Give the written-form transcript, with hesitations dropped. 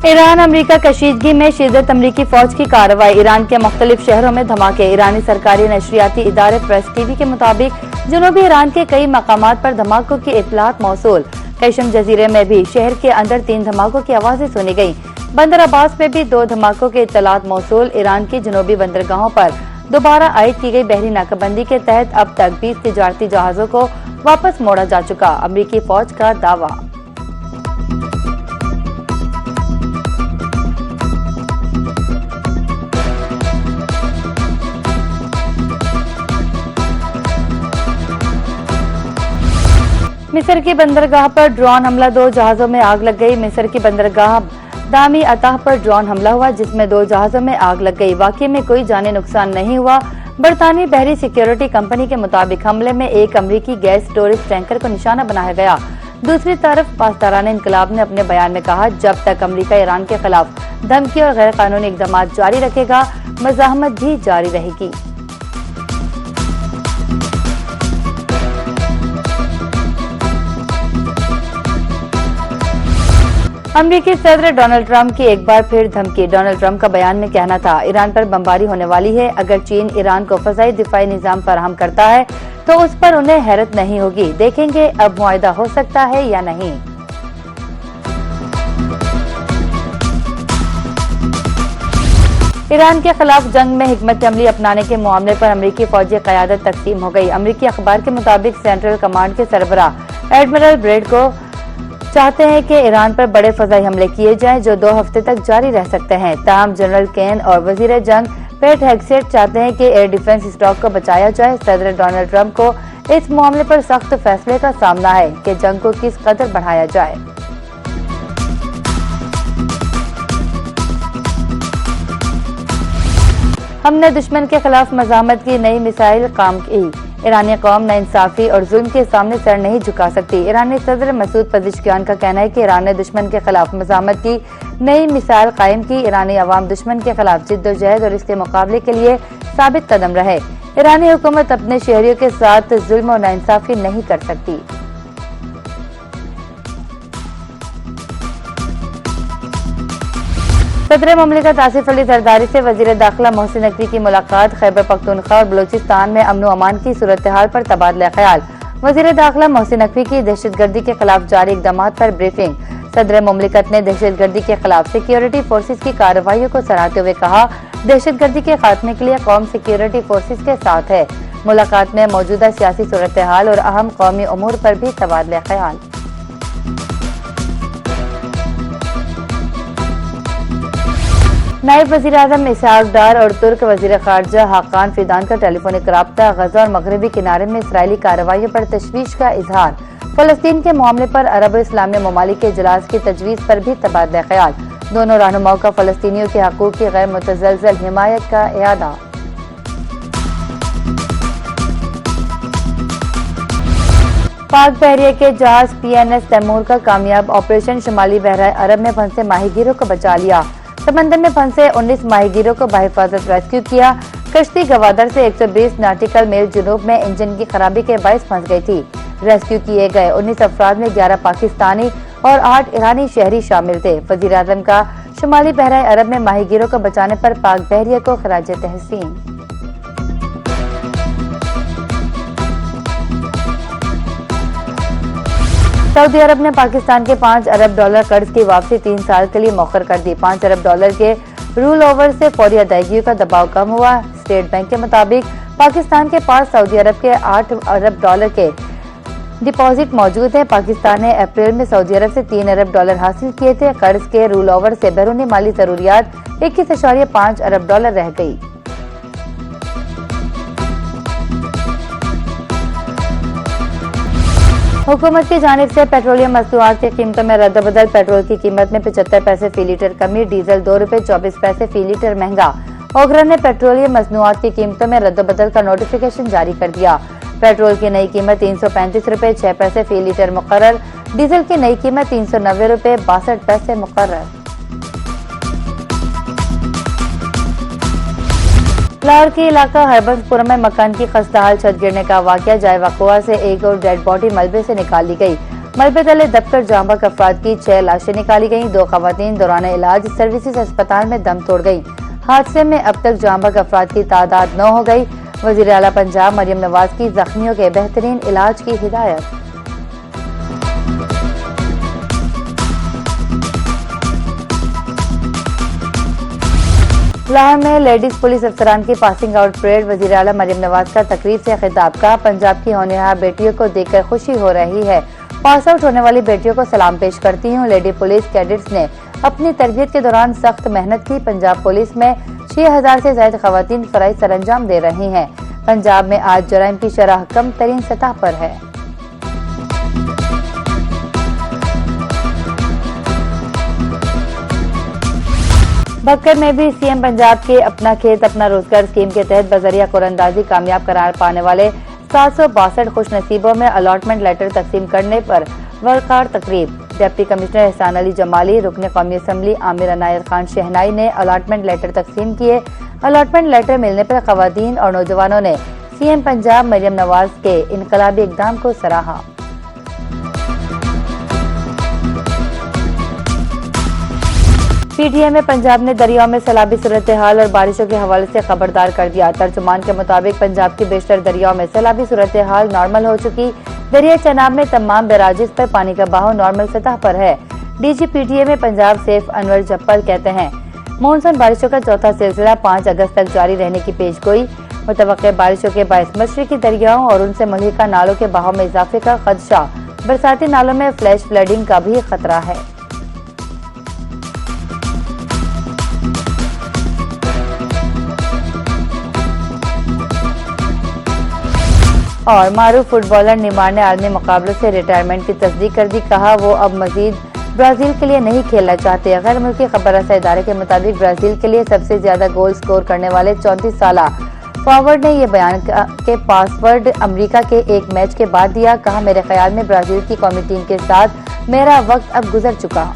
Iran America कशीदगी में शिद्दत अमेरिकी फौज की कार्रवाई। ईरान के मुख्तलिफ शहरों में धमाके। ईरानी सरकारी नशरियाती इदारे प्रेस टीवी के मुताबिक जनूबी ईरान के कई मकामात पर धमाकों की इत्तलात मौसूल। कैशम जजीरे में भी शहर के अंदर 3 धमाकों की आवाजें सुनी गयी। बंदर अब्बास में भी 2 धमाकों की इत्तलात मौसूल। ईरान की जनूबी बंदरगाहों पर दोबारा आयद की गई बहरी नाकाबंदी के तहत अब तक 20 तिजारती जहाजों को वापस मोड़ा जा चुका। अमेरिकी फौज का दावा। मिस्र की बंदरगाह पर ड्रोन हमला, 2 जहाजों में आग लग गई। मिस्र की बंदरगाह दामी अताह पर ड्रोन हमला हुआ जिसमें 2 जहाजों में आग लग गई। वाकई में कोई जानी नुकसान नहीं हुआ। बरतानी बहरी सिक्योरिटी कंपनी के मुताबिक हमले में एक अमरीकी गैस स्टोरेज टैंकर को निशाना बनाया गया। दूसरी तरफ पासदारान इनकलाब ने अपने बयान में कहा, जब तक अमेरिका ईरान के खिलाफ धमकी और गैर कानूनी इकदाम जारी रखेगा, मज़ाहमत भी जारी रहेगी। अमेरिकी सदर डोनाल्ड ट्रंप की एक बार फिर धमकी। डोनाल्ड ट्रंप का बयान में कहना था, ईरान पर बमबारी होने वाली है। अगर चीन ईरान को फज़ाई दिफाई निज़ाम फराहम करता है तो उस पर उन्हें हैरत नहीं होगी। देखेंगे अब मुआहदा हो सकता है या नहीं। ईरान के खिलाफ जंग में हिकमत अमली अपनाने के मामले पर अमेरिकी फौजी क़यादत तकसीम हो गई। अमेरिकी अखबार के मुताबिक सेंट्रल कमांड के सरबराह एडमिरल ब्रेड को चाहते हैं कि ईरान पर बड़े फज़ाई हमले किए जाएं जो 2 हफ्ते तक जारी रह सकते हैं। ताहम जनरल केन और वजीर जंग पेट हेगसेट चाहते हैं कि एयर डिफेंस स्टॉक को बचाया जाए। सदर डोनाल्ड ट्रंप को इस मामले पर सख्त फैसले का सामना है कि जंग को किस कदर बढ़ाया जाए। हमने दुश्मन के खिलाफ मज़ाहमत की नई मिसाइल काम की। ईरानी कौम नाइंसाफी और जुल्म के सामने सर नहीं झुका सकती। ईरानी सदर मसूद पज़ेश्कियान का कहना है कि ईरान ने दुश्मन के खिलाफ मज़ाहमत की नई मिसाइल कायम की। ईरानी अवाम दुश्मन के खिलाफ जिद्दोजहद और इसके मुकाबले के लिए साबित कदम रहे। ईरानी हुकूमत अपने शहरियों के साथ जुल्म और नाइंसाफी नहीं कर सकती। सदर मुमलिकत आसिफ अली जरदारी से वजीर दाखिला मोहसिन नकवी की मुलाकात। खैबर पख्तूनख्वा और बलोचिस्तान में अमन अमान की सूरत हाल पर तबादला ख्याल। वजीर दाखिला मोहसिन नकवी की दहशतगर्दी के खिलाफ जारी इकदाम पर ब्रीफिंग। सदर मुमलिकत ने दहशतगर्दी के खिलाफ सिक्योरिटी फोर्सेज की कार्रवाइयों को सराहते हुए कहा, दहशतगर्दी के खात्मे के लिए कौम सिक्योरिटी फोर्सेज के साथ है। मुलाकात में मौजूदा सियासी सूरत हाल और अहम कौमी उमूर पर भी तबादला ख्याल। नायब वज़ीर आज़म इसहाक डार और तुर्क वज़ीर ख़ारजा हाकान फिदान का टेलीफोनिक राब्ता। गज़ा और मगरबी किनारे में इसराइली कार्रवाइयों पर तशवीश का इजहार। फ़लस्तीन के मामले पर अरब और इस्लामी ममालिक के इजलास की तजवीज़ पर भी तबादला ख्याल। दोनों रहनुमाओं का फ़लस्तीनियों के हकूक़ की गैर मुतज़लज़ल हिमायत का इयादा। पाक बहरिया के जहाज PNS तैमूर का कामयाब ऑपरेशन शुमाली बहरा अरब में फंसे माहीगीरों को बचा लिया। समंदर में फंसे 19 माहीगीरों को बहिफाजत रेस्क्यू किया। कश्ती गवादर से 120 नाटिकल मील जुनूब में इंजन की खराबी के बायस फंस गई थी। रेस्क्यू किए गए 19 अफराद में 11 पाकिस्तानी और 8 ईरानी शहरी शामिल थे। वज़ीर आज़म का शुमाली बहरा अरब में माहीगीरों को बचाने पर पाक बहरिया को खराज तहसीन। सऊदी अरब ने पाकिस्तान के 5 अरब डॉलर कर्ज की वापसी 3 साल के लिए मौखर कर दी। 5 अरब डॉलर के रूल ओवर से फौरी अदायगियों का दबाव कम हुआ। स्टेट बैंक के मुताबिक पाकिस्तान के पास सऊदी अरब के 8 अरब डॉलर के डिपॉजिट मौजूद है। पाकिस्तान ने अप्रैल में सऊदी अरब से 3 अरब डॉलर हासिल किए थे। कर्ज के रूल ओवर से बैरूनी माली जरूरियात 21.5 अरब डॉलर रह गई। हुकूमत की जानिब से पेट्रोलियम मसनूआत की कीमतों में रद्दबदल। पेट्रोल की कीमत में 75 पैसे फी लीटर कमी। डीजल 2 रुपए 24 पैसे फी लीटर महंगा। ओगरा ने पेट्रोलियम मसनूआत की कीमतों में रद्दबदल का नोटिफिकेशन जारी कर दिया। पेट्रोल की नई कीमत 335 रुपए 6 पैसे फी लीटर मुकर्रर। डीजल की नई कीमत 390 रुपए 62 पैसे मुकर्रर। लाहौर के इलाका हरबंसपुर में मकान की खस्ताहाल छत गिरने का वाकया। जाए वक़ुआ से एक और डेड बॉडी मलबे से निकाल ली गई। मलबे तले दबकर जांबक अफराद की 6 लाशें निकाली गयी। 2 खवातीन दौरान इलाज सर्विसेज अस्पताल में दम तोड़ गयी। हादसे में अब तक जांबक अफराद की तादाद 9 हो गई। वज़ीर आला पंजाब मरियम नवाज की जख्मियों के बेहतरीन इलाज की हिदायत। लाहौर में लेडीज पुलिस अफसरान की पासिंग आउट परेड। वज़ीर आला मरियम नवाज का तकरीब से खिताब का पंजाब की होनहार बेटियों को देखकर खुशी हो रही है। पास आउट होने वाली बेटियों को सलाम पेश करती हूँ। लेडी पुलिस कैडेट्स ने अपनी तरबियत के दौरान सख्त मेहनत की। पंजाब पुलिस में 6000 से ज्यादा खवातीन फराइज सरअंजाम दे रही हैं। पंजाब में आज जराइम की शरह कम तरीन सतह पर है। बक्कर में भी सीएम पंजाब के अपना खेत अपना रोजगार स्कीम के तहत बजरिया कुरंदाजी कामयाब करार पाने वाले 762 खुशनसीबों में अलॉटमेंट लेटर तकसीम करने पर वरकार तकरीब। डिप्टी कमिश्नर एहसान अली जमाली, रुकने कौमी असम्बली आमिर अनायत खान शहनाई ने अलॉटमेंट लेटर तकसीम किए। अलॉटमेंट लेटर मिलने पर खवातीन और नौजवानों ने सीएम पंजाब मरियम नवाज के इनकलाबी इकदाम को सराहा। पीटीआई में पंजाब ने दरियाओं में सैलाबी सूरत हाल और बारिशों के हवाले से खबरदार कर दिया। तर्जुमान के मुताबिक पंजाब की बेशतर दरियाओं में सैलाबी सूरत हाल नॉर्मल हो चुकी। दरिया चनाब में तमाम बैराजिस पर पानी का बहाव नॉर्मल सतह पर है। डीजी पीटीआई में पंजाब सेफ अनवर जप्पल कहते हैं मानसून बारिशों का चौथा सिलसिला 5 अगस्त तक जारी रहने की पेशगोई। मुतवक्के बारिशों के बायस मशरकी दरियाओं और उनसे मुल्हिका नालों के बहाव में इजाफे का खदशा। बरसाती नालों में फ्लैश फ्लडिंग का भी खतरा है। और मारूफ फुटबॉलर नेमार ने आलमी मुकाबलों से रिटायरमेंट की तस्दीक कर दी। कहा वो अब मजीद ब्राजील के लिए नहीं खेलना चाहते। गैर मुल्की खबरसां इदारे के मुताबिक ब्राजील के लिए सबसे ज्यादा गोल स्कोर करने वाले 34 साला फॉरवर्ड ने यह बयान के पासवर्ड अमेरिका के एक मैच के बाद दिया। कहा मेरे ख्याल में ब्राजील की कौमी टीम के साथ मेरा वक्त अब गुजर चुका।